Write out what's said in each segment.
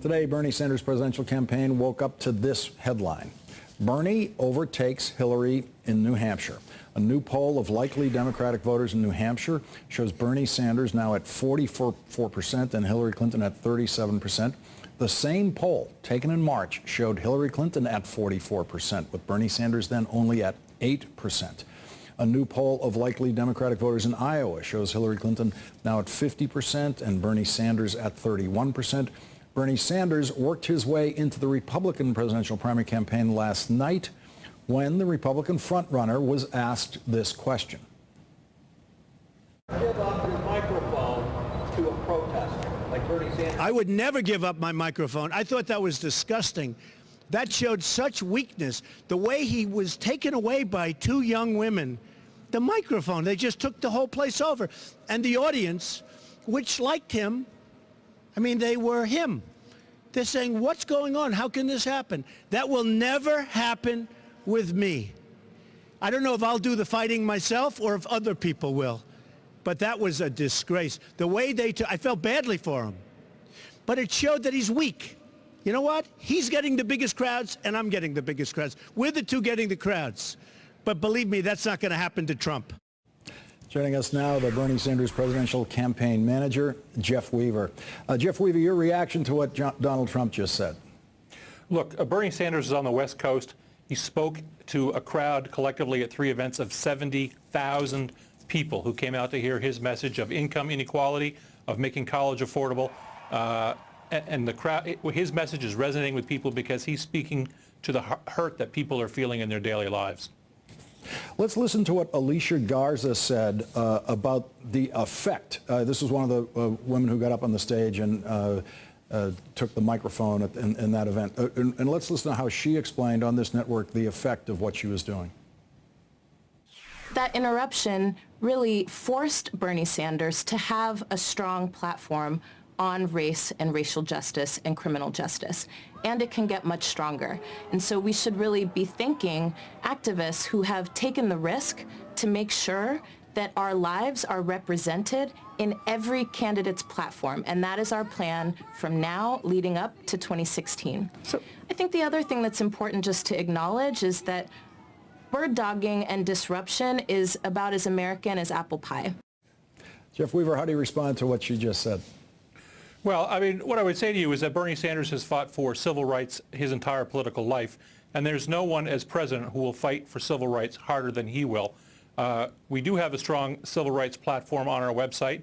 Today, Bernie Sanders' presidential campaign woke up to this headline. Bernie overtakes Hillary in New Hampshire. A new poll of likely Democratic voters in New Hampshire shows Bernie Sanders now at 44% and Hillary Clinton at 37%. The same poll taken in March showed Hillary Clinton at 44%, with Bernie Sanders then only at 8%. A new poll of likely Democratic voters in Iowa shows Hillary Clinton now at 50% and Bernie Sanders at 31%. Bernie Sanders worked his way into the Republican presidential primary campaign last night when the Republican frontrunner was asked this question. Give up your microphone to a protester like Bernie Sanders. I would never give up my microphone. I thought that was disgusting. That showed such weakness. The way he was taken away by two young women. The microphone, they just took the whole place over. And the audience, which liked him, I mean, they were him. They're saying, what's going on? How can this happen? That will never happen with me. I don't know if I'll do the fighting myself or if other people will. But that was a disgrace. The way they took, I felt badly for him. But it showed that he's weak. You know what? He's getting the biggest crowds, and I'm getting the biggest crowds. We're the two getting the crowds. But believe me, that's not going to happen to Trump. Joining us now, the Bernie Sanders presidential campaign manager, Jeff Weaver. Jeff Weaver, your reaction to what Donald Trump just said. Look, Bernie Sanders is on the West Coast. He spoke to a crowd collectively at 3 events of 70,000 people who came out to hear his message of income inequality, of making college affordable. And the crowd, his message is resonating with people because he's speaking to the hurt that people are feeling in their daily lives. Let's listen to what Alicia Garza said about the effect. This was one of the women who got up on the stage and took the microphone in that event. And let's listen to how she explained on this network the effect of what she was doing. That interruption really forced Bernie Sanders to have a strong platform on race and racial justice and criminal justice. And it can get much stronger. And so we should really be thanking activists who have taken the risk to make sure that our lives are represented in every candidate's platform. And that is our plan from now leading up to 2016. So I think the other thing that's important just to acknowledge is that bird dogging and disruption is about as American as apple pie. Jeff Weaver, how do you respond to what she just said? Well, I mean, what I would say to you is that Bernie Sanders has fought for civil rights his entire political life, and there's no one as president who will fight for civil rights harder than he will. We do have a strong civil rights platform on our website.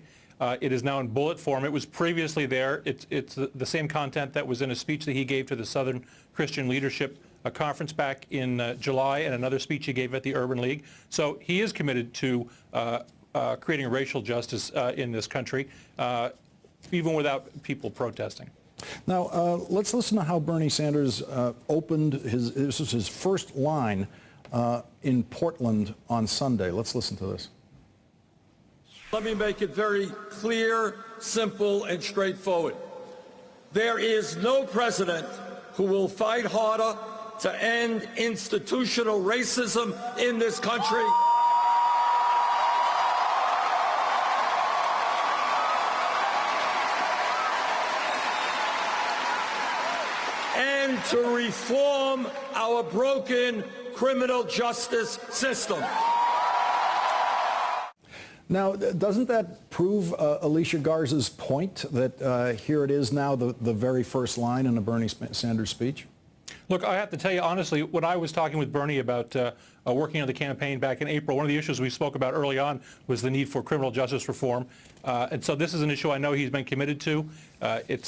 It is now in bullet form. It was previously there. It's the same content that was in a speech that he gave to the Southern Christian Leadership Conference back in July, and another speech he gave at the Urban League. So he is committed to creating racial justice in this country, even without people protesting. Now, let's listen to how Bernie Sanders opened this was his first line in Portland on Sunday. Let's listen to this. Let me make it very clear, simple, and straightforward. There is no president who will fight harder to end institutional racism in this country. And to reform our broken criminal justice system. Now, doesn't that prove Alicia Garza's point that here it is now, the very first line in a Bernie Sanders speech? Look, I have to tell you honestly, when I was talking with Bernie about working on the campaign back in April, one of the issues we spoke about early on was the need for criminal justice reform. And so this is an issue I know he's been committed to.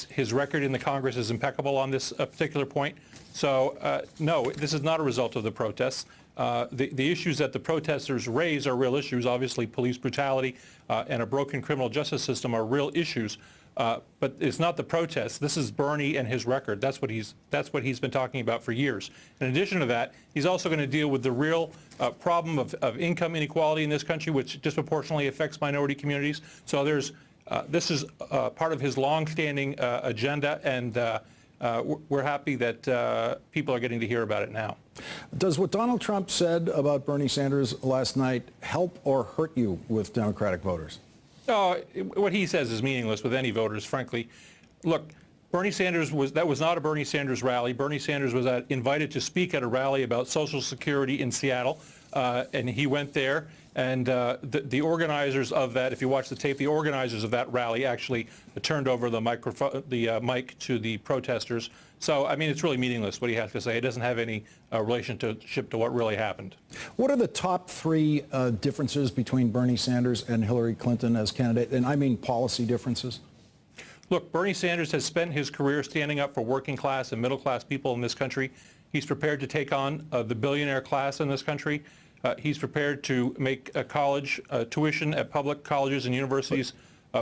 His record in the Congress is impeccable on this particular point. So, no, this is not a result of the protests. The issues that the protesters raise are real issues. Obviously, police brutality and a broken criminal justice system are real issues. But it's not the protests. This is Bernie and his record. That's what he's been talking about for years. In addition to that, he's also going to deal with the real problem of income inequality in this country, which disproportionately affects minority communities. So this is part of his long-standing agenda, and we're happy that people are getting to hear about it now. Does what Donald Trump said about Bernie Sanders last night help or hurt you with Democratic voters? What he says is meaningless with any voters, frankly. Look, Bernie Sanders that was not a Bernie Sanders rally. Bernie Sanders was invited to speak at a rally about Social Security in Seattle, and he went there. And the organizers of that, if you watch the tape, the organizers of that rally actually turned over the mic to the protesters. So, I mean, it's really meaningless what he has to say. It doesn't have any relationship to what really happened. What are the top three differences between Bernie Sanders and Hillary Clinton as candidate? And I mean policy differences. Look, Bernie Sanders has spent his career standing up for working class and middle class people in this country. He's prepared to take on the billionaire class in this country. He's prepared to make college tuition at public colleges and universities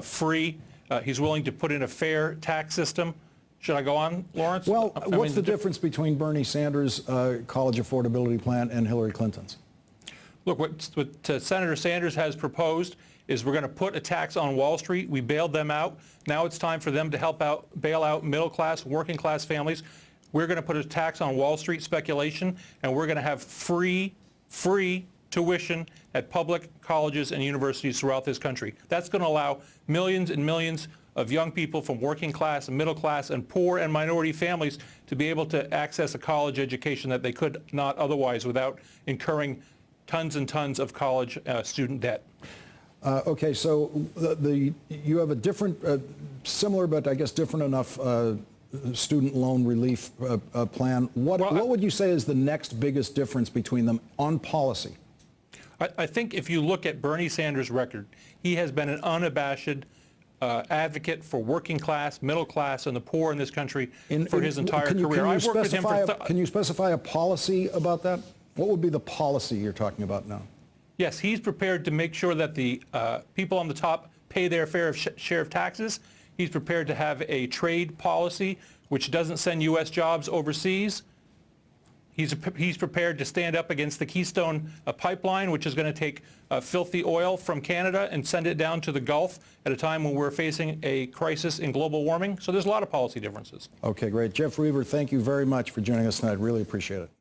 free. He's willing to put in a fair tax system. Should I go on, Lawrence? Well, what's the difference between Bernie Sanders' college affordability plan and Hillary Clinton's? Look, what Senator Sanders has proposed is we're going to put a tax on Wall Street. We bailed them out. Now it's time for them to help bail out middle class, working class families. We're going to put a tax on Wall Street speculation, and we're going to have free tuition at public colleges and universities throughout this country. That's going to allow millions and millions of young people from working class and middle class and poor and minority families to be able to access a college education that they could not otherwise without incurring tons and tons of college student debt. Okay, so you have a different, similar but I guess different enough student loan relief plan. What would you say is the next biggest difference between them on policy? I think if you look at Bernie Sanders' record, he has been an unabashed advocate for working class, middle class, and the poor in this country for his entire career. I've worked with him for can you specify a policy about that? What would be the policy you're talking about now? Yes, he's prepared to make sure that the people on the top pay their fair share of taxes. He's prepared to have a trade policy which doesn't send U.S. jobs overseas. He's prepared to stand up against the Keystone pipeline, which is going to take filthy oil from Canada and send it down to the Gulf at a time when we're facing a crisis in global warming. So there's a lot of policy differences. Okay, great. Jeff Weaver, thank you very much for joining us tonight. Really appreciate it.